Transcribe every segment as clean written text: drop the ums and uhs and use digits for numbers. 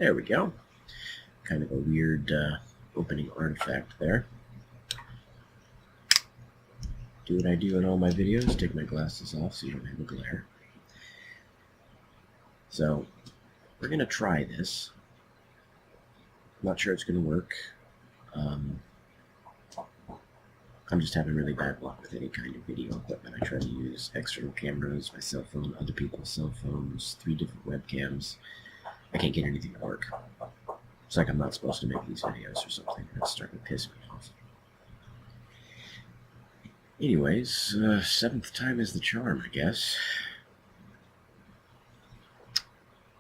There we go. Kind of a weird opening artifact there. Do what I do in all my videos, take my glasses off so you don't have a glare. So, we're going to try this. I'm not sure it's going to work. I'm just having really bad luck with any kind of video equipment. I try to use external cameras, my cell phone, other people's cell phones, 3 different webcams. I can't get anything to work. It's like I'm not supposed to make these videos or something. It's starting to piss me off. Anyways, 7th time is the charm, I guess.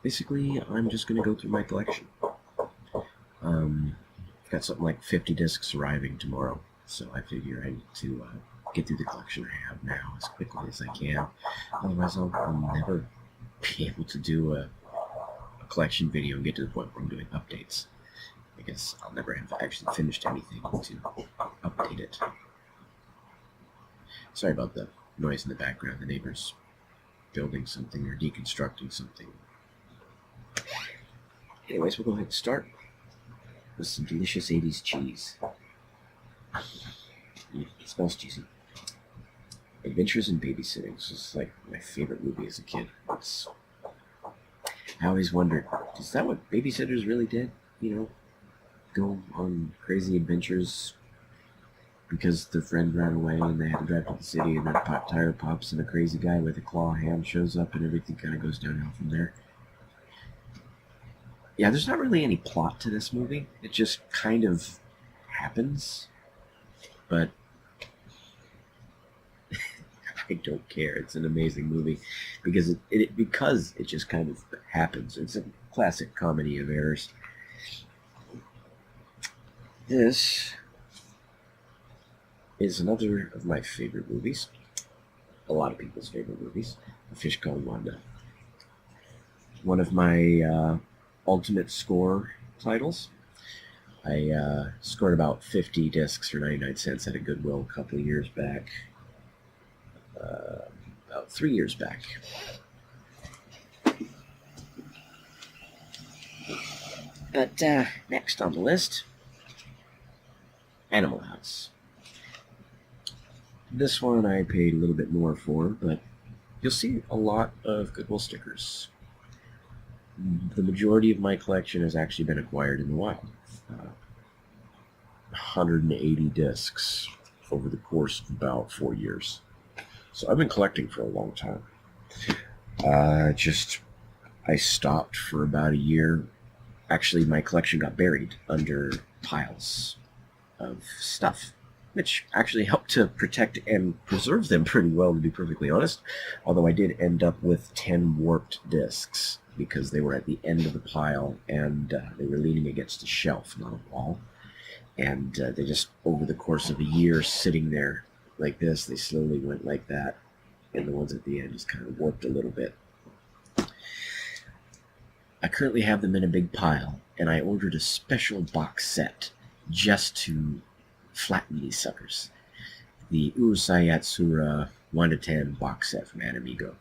Basically, I'm just going to go through my collection. I've got something like 50 discs arriving tomorrow, so I figure I need to get through the collection I have now as quickly as I can. Otherwise, I'll never be able to do a collection video and get to the point where I'm doing updates. I guess I'll never have actually finished anything to update it. Sorry about the noise in the background. The neighbor's building something or deconstructing something. Anyways, we'll go ahead and start with some delicious 80s cheese. It smells cheesy. Adventures in Babysitting. This is like my favorite movie as a kid. I always wondered, is that what babysitters really did? You know, go on crazy adventures because their friend ran away and they had to drive to the city and their tire pops and a crazy guy with a claw hand shows up and everything kind of goes downhill from there. Yeah, there's not really any plot to this movie. It just kind of happens. But I don't care. It's an amazing movie because it just kind of happens. It's a classic comedy of errors. This is another of my favorite movies. A lot of people's favorite movies. A Fish Called Wanda. One of my ultimate score titles. I scored about 50 discs for 99 cents at a Goodwill a couple of years back. About 3 years back. But next on the list, Animal House. This one I paid a little bit more for, but you'll see a lot of Goodwill stickers. The majority of my collection has actually been acquired in the wild. 180 discs over the course of about 4 years. So I've been collecting for a long time. I stopped for about a year. Actually, my collection got buried under piles of stuff, which actually helped to protect and preserve them pretty well, to be perfectly honest. Although I did end up with 10 warped discs because they were at the end of the pile and they were leaning against a shelf, not a wall. And they just, over the course of a year sitting there like this, they slowly went like that. And the ones at the end just kind of warped a little bit. I currently have them in a big pile, and I ordered a special box set just to flatten these suckers. The Urusei Yatsura 1-10 box set from Animigo.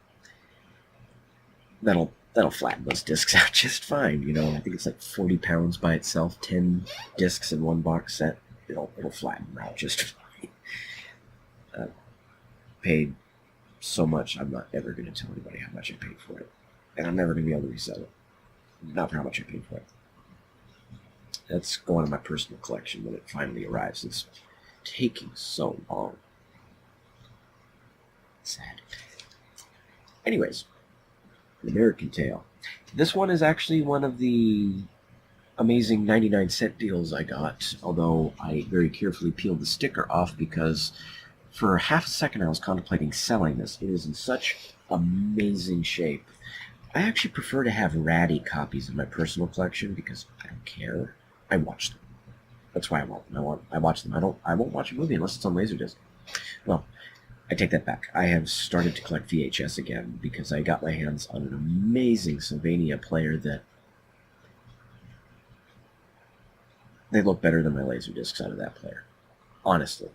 That'll flatten those discs out just fine, you know. I think it's like 40 pounds by itself, 10 discs in one box set. It'll flatten them out just fine. Paid so much, I'm not ever going to tell anybody how much I paid for it. And I'm never going to be able to resell it. Not for how much I paid for it. That's going in my personal collection when it finally arrives. It's taking so long. Sad. Anyways, An American Tail. This one is actually one of the amazing 99-cent deals I got, although I very carefully peeled the sticker off because for half a second I was contemplating selling this. It is in such amazing shape. I actually prefer to have ratty copies in my personal collection because I don't care. I watch them. That's why I want them. I watch them. I won't watch a movie unless it's on Laserdisc. Well, I take that back. I have started to collect VHS again because I got my hands on an amazing Sylvania player that they look better than my Laserdiscs out of that player. Honestly.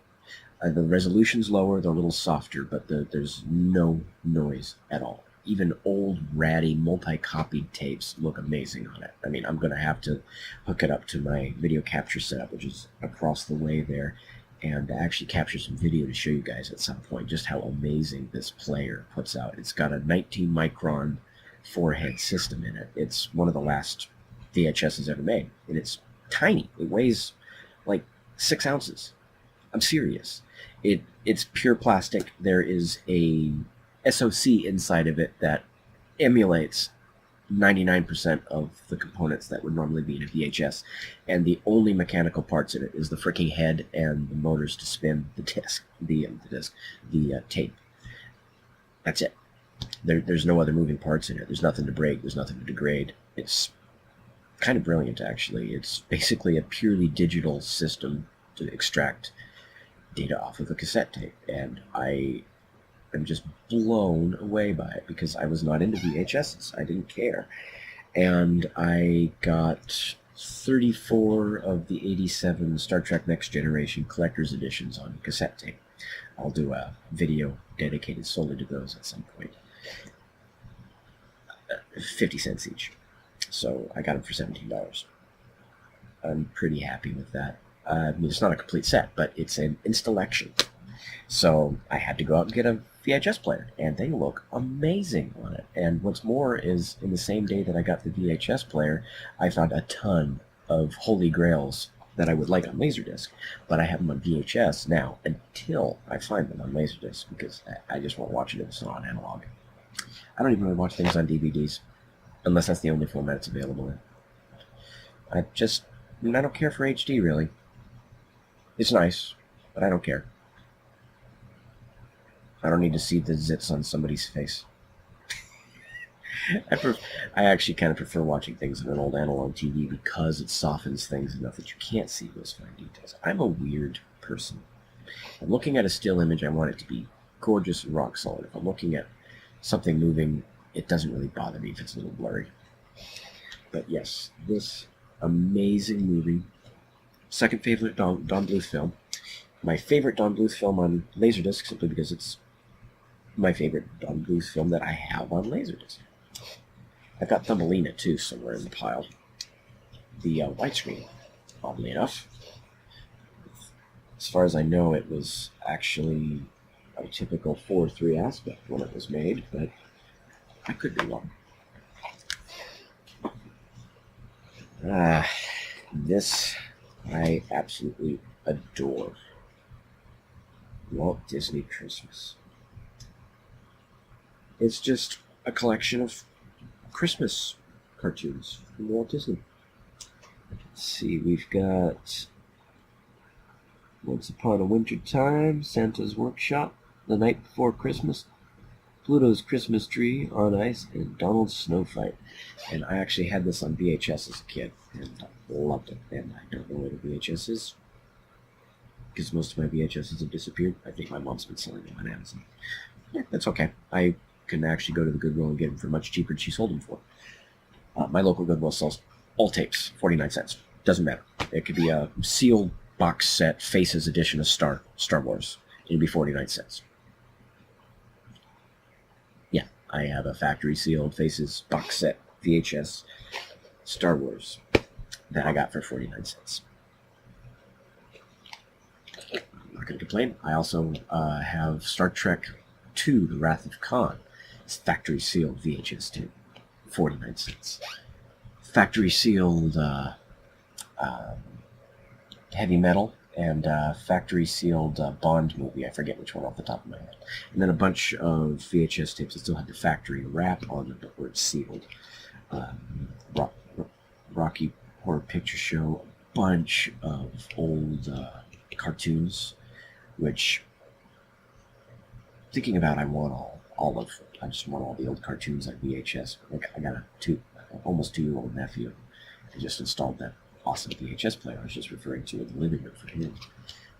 The resolution's lower, they're a little softer, but there's no noise at all. even old ratty multi-copied tapes look amazing on it. I mean, I'm going to have to hook it up to my video capture setup, which is across the way there, and actually capture some video to show you guys at some point just how amazing this player puts out. It's got a 19 micron four-head system in it. It's one of the last VHSs ever made, and it's tiny. It weighs like 6 ounces. I'm serious. It's pure plastic. There is a SoC inside of it that emulates 99% of the components that would normally be in a VHS, and the only mechanical parts in it is the freaking head and the motors to spin the disc, the tape. That's it. There's no other moving parts in it. There's nothing to break. There's nothing to degrade. It's kind of brilliant, actually. It's basically a purely digital system to extract data off of a cassette tape, and I am just blown away by it because I was not into VHSs. I didn't care, and I got 34 of the 87 Star Trek Next Generation collector's editions on cassette tape. I'll do a video dedicated solely to those at some point. 50 cents each, so I got them for $17. I'm pretty happy with that. I mean, it's not a complete set, but it's an installation. So I had to go out and get a VHS player, and they look amazing on it. And what's more is, in the same day that I got the VHS player, I found a ton of holy grails that I would like on Laserdisc, but I have them on VHS now until I find them on Laserdisc, because I just won't watch it if it's not on analog. I don't even really watch things on DVDs, unless that's the only format it's available in. I don't care for HD, really. It's nice, but I don't care. I don't need to see the zits on somebody's face. I actually kind of prefer watching things on an old analog TV because it softens things enough that you can't see those fine details. I'm a weird person. If I'm looking at a still image, I want it to be gorgeous and rock solid. If I'm looking at something moving, it doesn't really bother me if it's a little blurry. But yes, this amazing movie. Second favorite Don Bluth film. My favorite Don Bluth film on Laserdisc, simply because it's my favorite Don Bluth film that I have on Laserdisc. I've got Thumbelina, too, somewhere in the pile. The widescreen, oddly enough. As far as I know, it was actually a typical 4:3 aspect when it was made, but I could be wrong. This I absolutely adore. Walt Disney Christmas. It's just a collection of Christmas cartoons from Walt Disney. Let's see, we've got Once Upon a Winter Time, Santa's Workshop, The Night Before Christmas, Pluto's Christmas Tree on Ice, and Donald's Snow Fight. And I actually had this on VHS as a kid, and I loved it. And I don't know where the VHS is, because most of my VHSs have disappeared. I think my mom's been selling them on Amazon. Yeah, that's okay. I can actually go to the Goodwill and get them for much cheaper than she sold them for. My local Goodwill sells all tapes, 49 cents. Doesn't matter. It could be a sealed box set Faces edition of Star Wars. It'd be 49 cents. Yeah, I have a factory sealed Faces box set VHS Star Wars that I got for 49 cents. I'm not going to complain. I also have Star Trek II, The Wrath of Khan. It's factory sealed VHS too, 49 cents. Factory sealed Heavy Metal and factory sealed Bond movie. I forget which one off the top of my head. And then a bunch of VHS tapes that still had the factory wrap on them, but were sealed. Rocky Horror Picture Show, a bunch of old cartoons, which, thinking about, I want all of them. I just want all the old cartoons on VHS. I got a almost 2-year-old nephew. I just installed that awesome VHS player I was just referring to in the living room for him.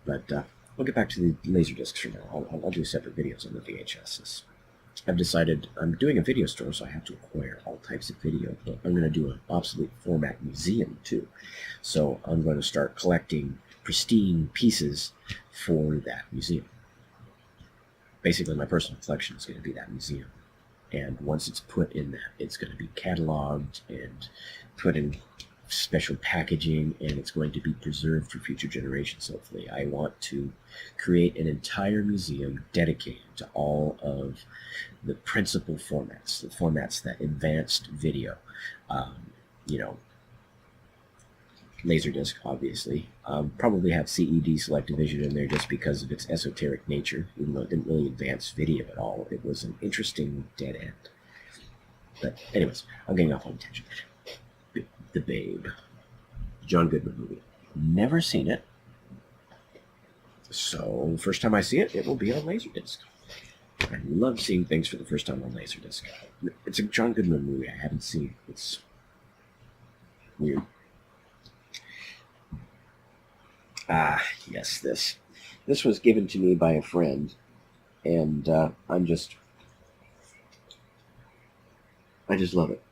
But we'll get back to the Laserdiscs for now. I'll do separate videos on the VHSs. I've decided I'm doing a video store, so I have to acquire all types of video, but I'm going to do an obsolete format museum too. So I'm going to start collecting pristine pieces for that museum. Basically, my personal collection is going to be that museum. And once it's put in that, it's going to be cataloged and put in special packaging, and it's going to be preserved for future generations, hopefully. I want to create an entire museum dedicated to all of the principal formats, the formats that advanced video. You know, Laserdisc, obviously. Probably have CED Select Division in there just because of its esoteric nature, even though it didn't really advance video at all. It was an interesting dead end. But anyways, I'm getting off on a tangent. The Babe. John Goodman movie. Never seen it. So, first time I see it, it will be on Laserdisc. I love seeing things for the first time on Laserdisc. It's a John Goodman movie I haven't seen. It's weird. Ah, yes, this. This was given to me by a friend, and I just love it.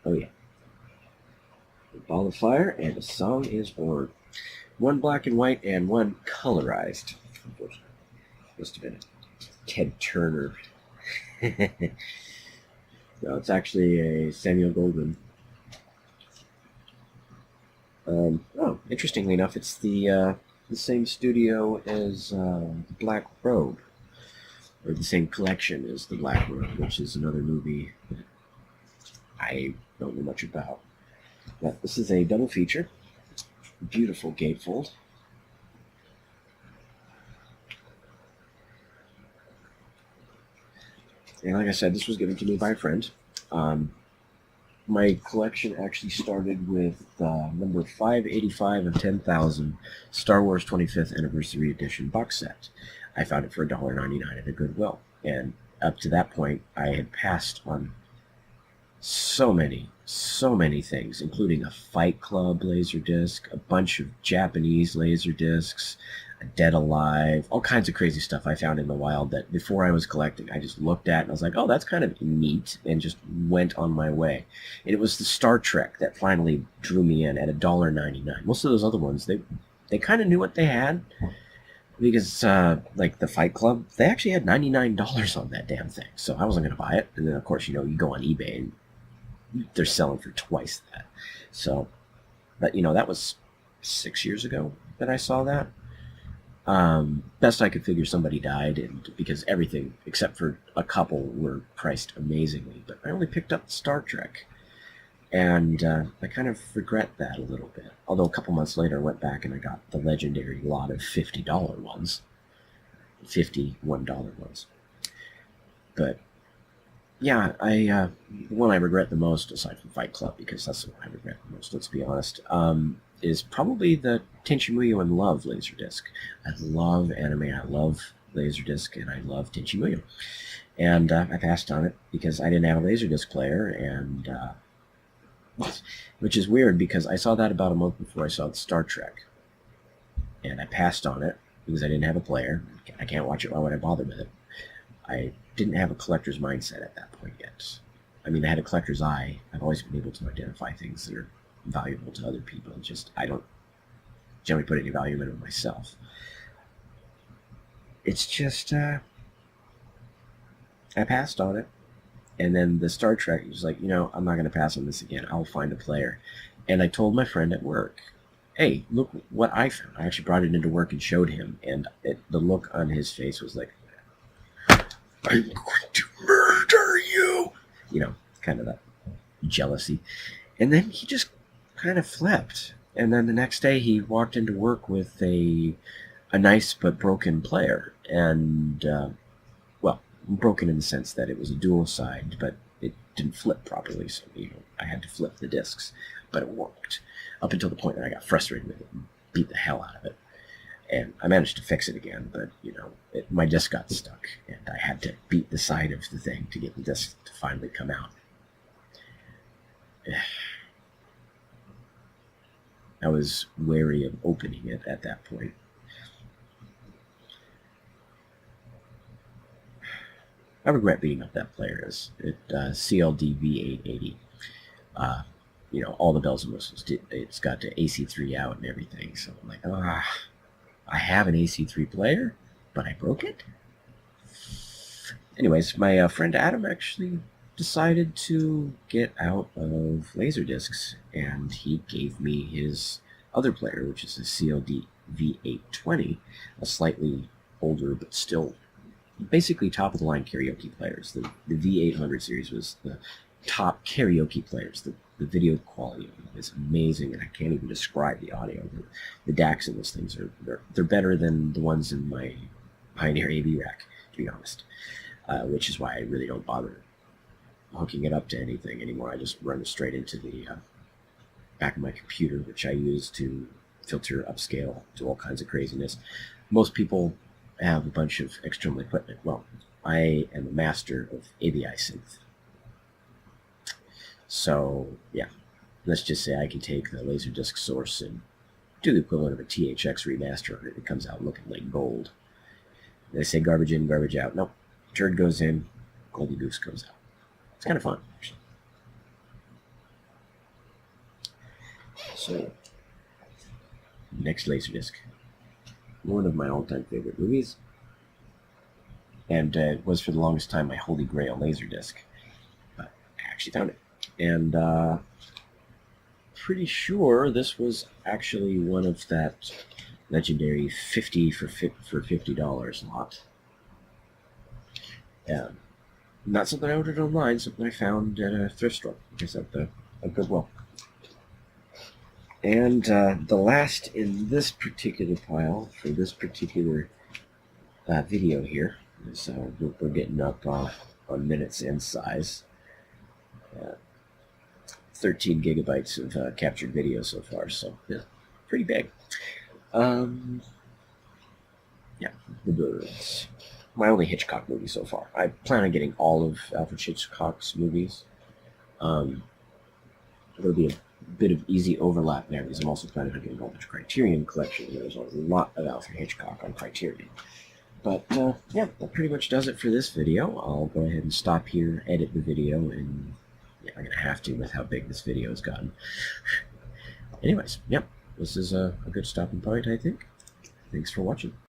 Oh yeah. A ball of fire, and a song is born. One black and white and one colorized. Unfortunately. Must have been a Ted Turner. No, it's actually a Samuel Goldwyn. Oh, interestingly enough, it's the same studio as Black Robe, or the same collection as the Black Robe, which is another movie that I don't know much about. But this is a double feature. Beautiful gatefold. And like I said, this was given to me by a friend. My collection actually started with number 585 of 10,000 Star Wars 25th Anniversary Edition box set. I found it for $1.99 at a Goodwill. And up to that point, I had passed on so many things, including a Fight Club Laserdisc, a bunch of Japanese Laserdiscs, a Dead Alive, all kinds of crazy stuff I found in the wild that before I was collecting, I just looked at and I was like, oh, that's kind of neat, and just went on my way. And it was the Star Trek that finally drew me in at $1.99. Most of those other ones, they kind of knew what they had, because like the Fight Club, they actually had $99 on that damn thing, so I wasn't going to buy it. And then, of course, you know, you go on eBay and they're selling for twice that. So, but you know, that was 6 years ago that I saw that. Best I could figure, somebody died, and because everything except for a couple were priced amazingly. But I only picked up Star Trek, and I kind of regret that a little bit. Although a couple months later, I went back and I got the legendary lot of $50 ones, $51 ones. But yeah, the one I regret the most, aside from Fight Club, because that's the one I regret the most, let's be honest, is probably the Tenchi Muyo and Love Laserdisc. I love anime, I love Laserdisc, and I love Tenchi Muyo. And I passed on it because I didn't have a Laserdisc player, and which is weird because I saw that about a month before I saw Star Trek. And I passed on it because I didn't have a player. I can't watch it, why would I bother with it? I didn't have a collector's mindset at that point yet. I mean, I had a collector's eye. I've always been able to identify things that are valuable to other people. Just, I don't generally put any value in it myself. It's just, I passed on it. And then the Star Trek was like, you know, I'm not going to pass on this again. I'll find a player. And I told my friend at work, hey, look what I found. I actually brought it into work and showed him. And the look on his face was like, I'm going to murder you. You know, kind of that jealousy. And then he just kind of flipped. And then the next day he walked into work with a nice but broken player. And, well, broken in the sense that it was a dual side, but it didn't flip properly. So, you know, I had to flip the discs. But it worked. Up until the point that I got frustrated with it and beat the hell out of it. And I managed to fix it again, but, you know, my disc got stuck, and I had to beat the side of the thing to get the disc to finally come out. I was wary of opening it at that point. I regret beating up that player. CLD V880. You know, all the bells and whistles. It's got the AC3 out and everything, so I'm like, I have an AC3 player, but I broke it. Anyways, my friend Adam actually decided to get out of Laserdiscs, and he gave me his other player, which is a CLD V820, a slightly older but still basically top of the line karaoke players. The V800 series was the top karaoke players. The video quality is amazing, and I can't even describe the audio. The DACs in those things they're better than the ones in my Pioneer AV rack, to be honest. Which is why I really don't bother hooking it up to anything anymore. I just run it straight into the back of my computer, which I use to filter, upscale, do all kinds of craziness. Most people have a bunch of external equipment. Well, I am a master of AVI synth. So, yeah, let's just say I can take the Laserdisc source and do the equivalent of a THX remaster on it. It comes out looking like gold. They say garbage in, garbage out. Nope. Turd goes in, golden goose comes out. It's kind of fun, actually. So, next Laserdisc. One of my all-time favorite movies. And it was for the longest time my holy grail Laserdisc. But I actually found it. And pretty sure this was actually one of that legendary 50 for $50 lot. Not something I ordered online, something I found at a thrift store, I guess at a Goodwill. And the last in this particular pile for this particular video here is we're getting up on minutes and size. 13 gigabytes of captured video so far, so yeah, pretty big. Yeah, The Birds. My only Hitchcock movie so far. I plan on getting all of Alfred Hitchcock's movies. There'll be a bit of easy overlap there because I'm also planning on getting all the Criterion collection. There's a lot of Alfred Hitchcock on Criterion. But yeah, that pretty much does it for this video. I'll go ahead and stop here, edit the video, and yeah, I'm going to have to with how big this video has gotten. Anyways, yep, this is a good stopping point, I think. Thanks for watching.